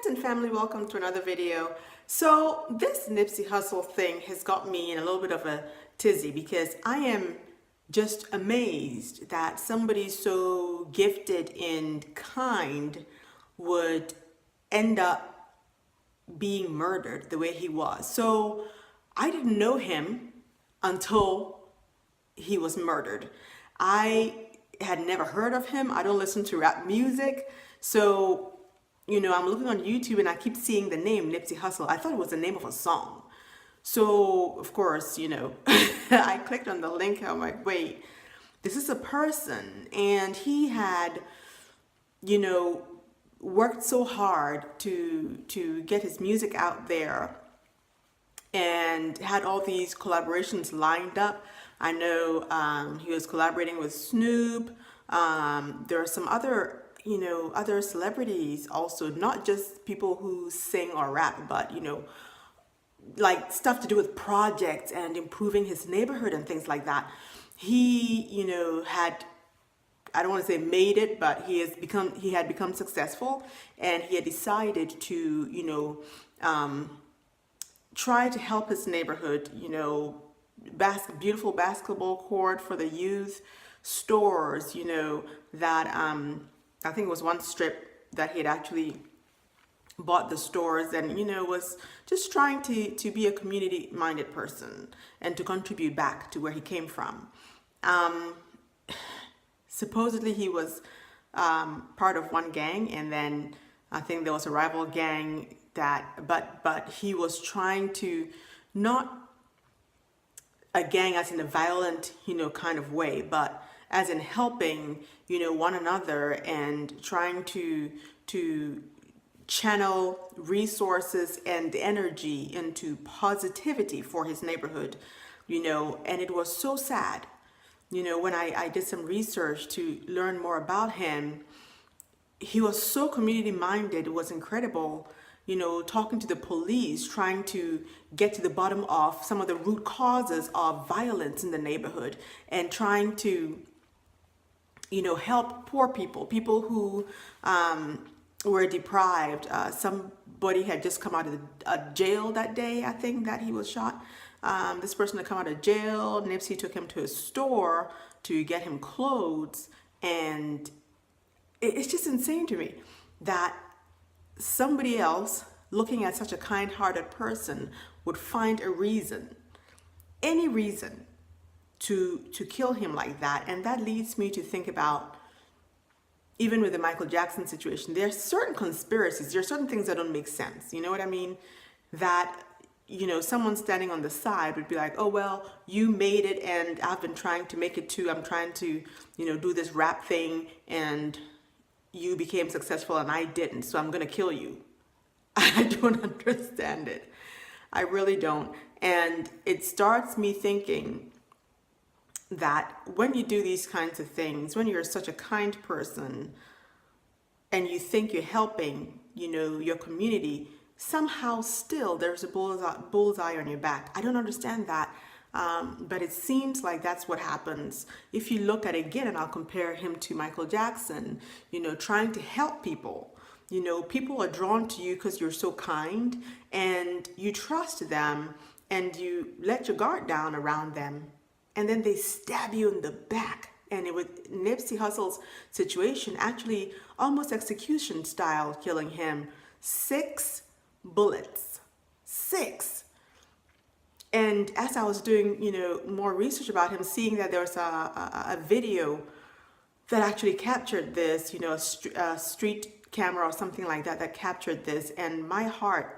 and family, welcome to another video. So this Nipsey Hussle thing has got me in a little bit of a tizzy because I am just amazed that somebody so gifted and kind would end up being murdered the way he was. So I didn't know him until he was murdered. I had never heard of him. I don't listen to rap music. So I'm looking on YouTube and I keep seeing the name Nipsey Hussle. I thought it was the name of a song. So, of course, I clicked on the link. I'm like, wait, this is a person. And he had, worked so hard to get his music out there and had all these collaborations lined up. I know he was collaborating with Snoop. There are some other other celebrities also, not just people who sing or rap, but, like stuff to do with projects and improving his neighborhood and things like that. He, had, I don't want to say made it, but he had become successful, and he had decided to, try to help his neighborhood, beautiful basketball court for the youth, stores, that, I think it was one strip that he had actually bought the stores and, was just trying to be a community-minded person and to contribute back to where he came from. Supposedly he was part of one gang, and then I think there was a rival gang but he was trying to, not a gang as in a violent, kind of way, but as in helping, one another and trying to channel resources and energy into positivity for his neighborhood, and it was so sad, when I did some research to learn more about him. He was so community minded. It was incredible, talking to the police, trying to get to the bottom of some of the root causes of violence in the neighborhood, and trying to help poor people who were deprived. Somebody had just come out of jail that day, I think, that he was shot. This person had come out of jail. Nipsey took him to a store to get him clothes. And it's just insane to me that somebody else, looking at such a kind-hearted person, would find a reason, any reason, to kill him like that. And that leads me to think about, even with the Michael Jackson situation, there are certain conspiracies, there are certain things that don't make sense. You know what I mean? That, someone standing on the side would be like, oh, well, you made it and I've been trying to make it too. I'm trying to, do this rap thing and you became successful and I didn't, so I'm going to kill you. I don't understand it. I really don't. And it starts me thinking that when you do these kinds of things, when you're such a kind person and you think you're helping, your community, somehow still there's a bullseye on your back. I don't understand that. But it seems like that's what happens. If you look at it again, and I'll compare him to Michael Jackson, trying to help people. People are drawn to you because you're so kind and you trust them and you let your guard down around them. And then they stab you in the back. And with Nipsey Hussle's situation, actually almost execution style, killing him. 6 bullets. 6. And as I was doing, more research about him, seeing that there was a video that actually captured this, a street camera or something like that, that captured this. And my heart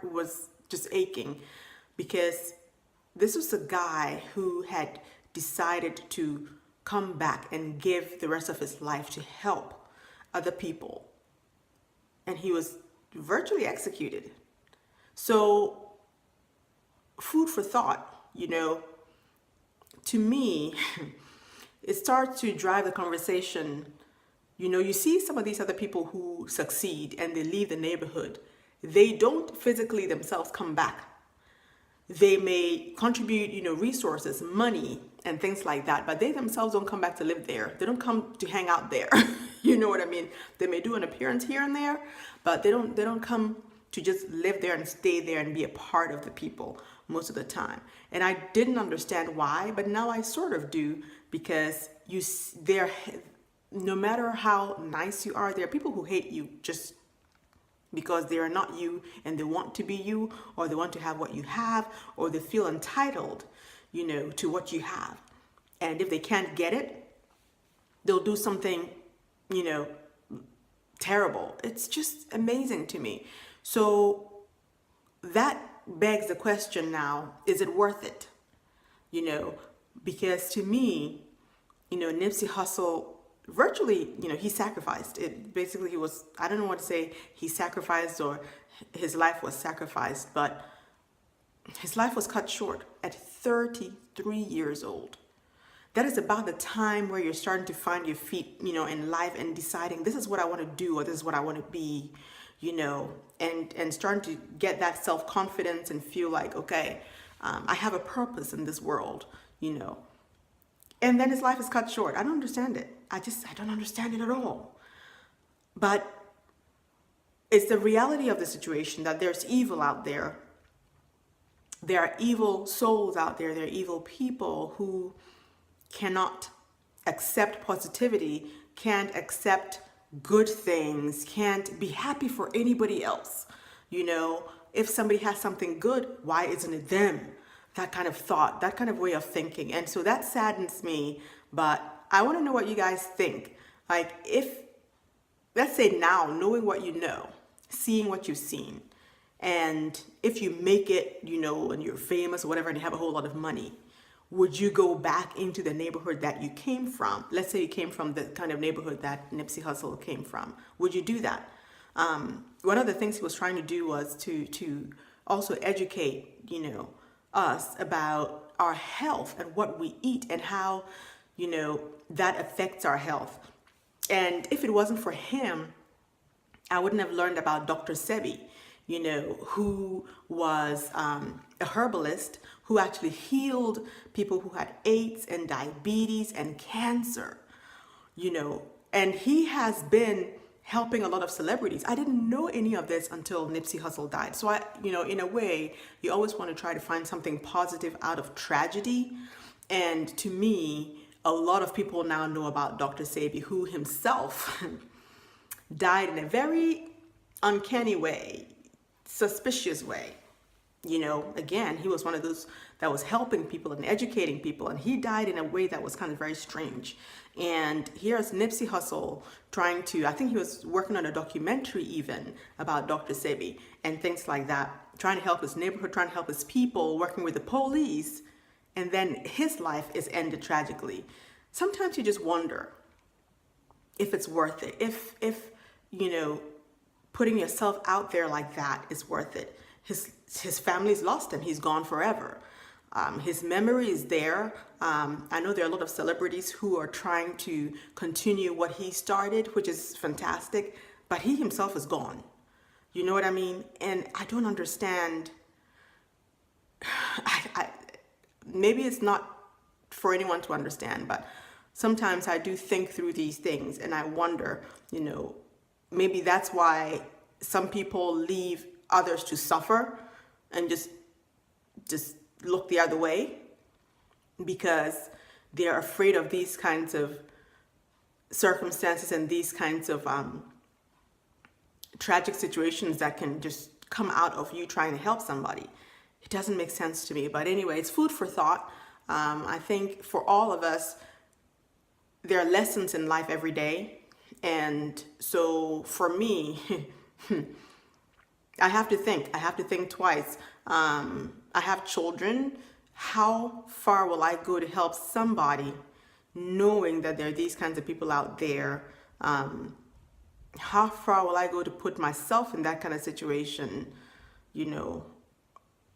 was just aching, because this was a guy who had decided to come back and give the rest of his life to help other people. And he was virtually executed. So, food for thought, to me, it starts to drive the conversation. You see some of these other people who succeed and they leave the neighborhood. They don't physically themselves come back. They may contribute, resources, money, and things like that. But they themselves don't come back to live there. They don't come to hang out there. You know what I mean? They may do an appearance here and there, but they don't come to just live there and stay there and be a part of the people most of the time. And I didn't understand why, but now I sort of do, because no matter how nice you are, there are people who hate you just because they are not you and they want to be you, or they want to have what you have, or they feel entitled, to what you have. And if they can't get it, they'll do something, terrible. It's just amazing to me. So that begs the question now, is it worth it? Because to me, Nipsey Hussle virtually, he sacrificed it. Basically, I don't know what to say, he sacrificed or his life was sacrificed, but his life was cut short at 33 years old. That is about the time where you're starting to find your feet, in life, and deciding this is what I want to do, or this is what I want to be, and starting to get that self-confidence and feel like, okay, I have a purpose in this world, And then his life is cut short. I don't understand it. I don't understand it at all. But it's the reality of the situation that there's evil out there. There are evil souls out there. There are evil people who cannot accept positivity, can't accept good things, can't be happy for anybody else. If somebody has something good, why isn't it them? That kind of thought, that kind of way of thinking. And so that saddens me, but I want to know what you guys think. Like, if, let's say now, knowing what you know, seeing what you've seen, and if you make it, and you're famous or whatever, and you have a whole lot of money, would you go back into the neighborhood that you came from? Let's say you came from the kind of neighborhood that Nipsey Hussle came from. Would you do that? One of the things he was trying to do was to also educate, us about our health and what we eat and how, that affects our health. And if it wasn't for him, I wouldn't have learned about Dr. Sebi, who was a herbalist who actually healed people who had AIDS and diabetes and cancer, and he has been helping a lot of celebrities. I didn't know any of this until Nipsey Hussle died. So in a way, you always want to try to find something positive out of tragedy. And to me, a lot of people now know about Dr. Sebi, who himself died in a very uncanny way, suspicious way. Again, he was one of those that was helping people and educating people, and he died in a way that was kind of very strange. And here's Nipsey Hussle trying to, I think he was working on a documentary even about Dr. Sebi and things like that, trying to help his neighborhood, trying to help his people, working with the police, and then his life is ended tragically. Sometimes you just wonder if it's worth it, if putting yourself out there like that is worth it. His family's lost him. He's gone forever. His memory is there. I know there are a lot of celebrities who are trying to continue what he started, which is fantastic, but he himself is gone. You know what I mean? And I don't understand. Maybe it's not for anyone to understand, but sometimes I do think through these things and I wonder, maybe that's why some people leave others to suffer and just look the other way, because they're afraid of these kinds of circumstances and these kinds of tragic situations that can just come out of you trying to help somebody. It doesn't make sense to me. But anyway, it's food for thought. I think for all of us, there are lessons in life every day. And so for me, I have to think twice. I have children. How far will I go to help somebody knowing that there are these kinds of people out there? How far will I go to put myself in that kind of situation,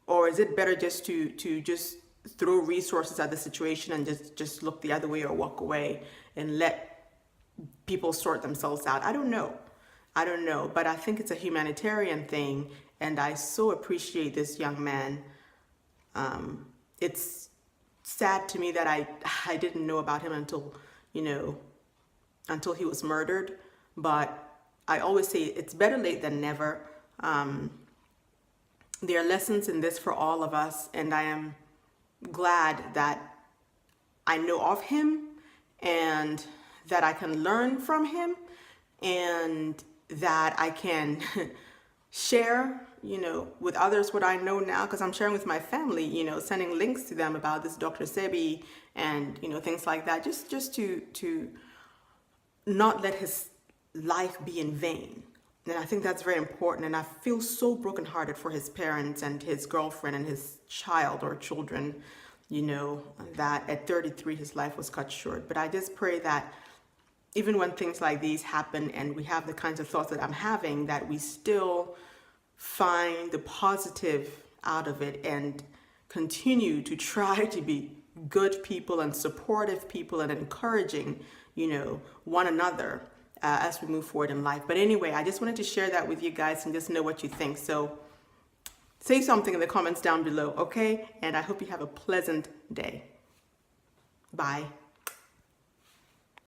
Or is it better just to just throw resources at the situation and just look the other way or walk away and let people sort themselves out? I don't know, but I think it's a humanitarian thing, and I so appreciate this young man. It's sad to me that I didn't know about him until, you know, until he was murdered. But I always say it's better late than never. There are lessons in this for all of us, and I am glad that I know of him and that I can learn from him and that I can share, you know, with others what I know now, because I'm sharing with my family, you know, sending links to them about this Dr. Sebi and, you know, things like that, just to not let his life be in vain. And I think that's very important. And I feel so brokenhearted for his parents and his girlfriend and his child or children, you know, that at 33 his life was cut short. But I just pray that even when things like these happen and we have the kinds of thoughts that I'm having, that we still find the positive out of it and continue to try to be good people and supportive people and encouraging, you know, one another as we move forward in life. But anyway, I just wanted to share that with you guys and just know what you think. So say something in the comments down below, okay? And I hope you have a pleasant day. Bye.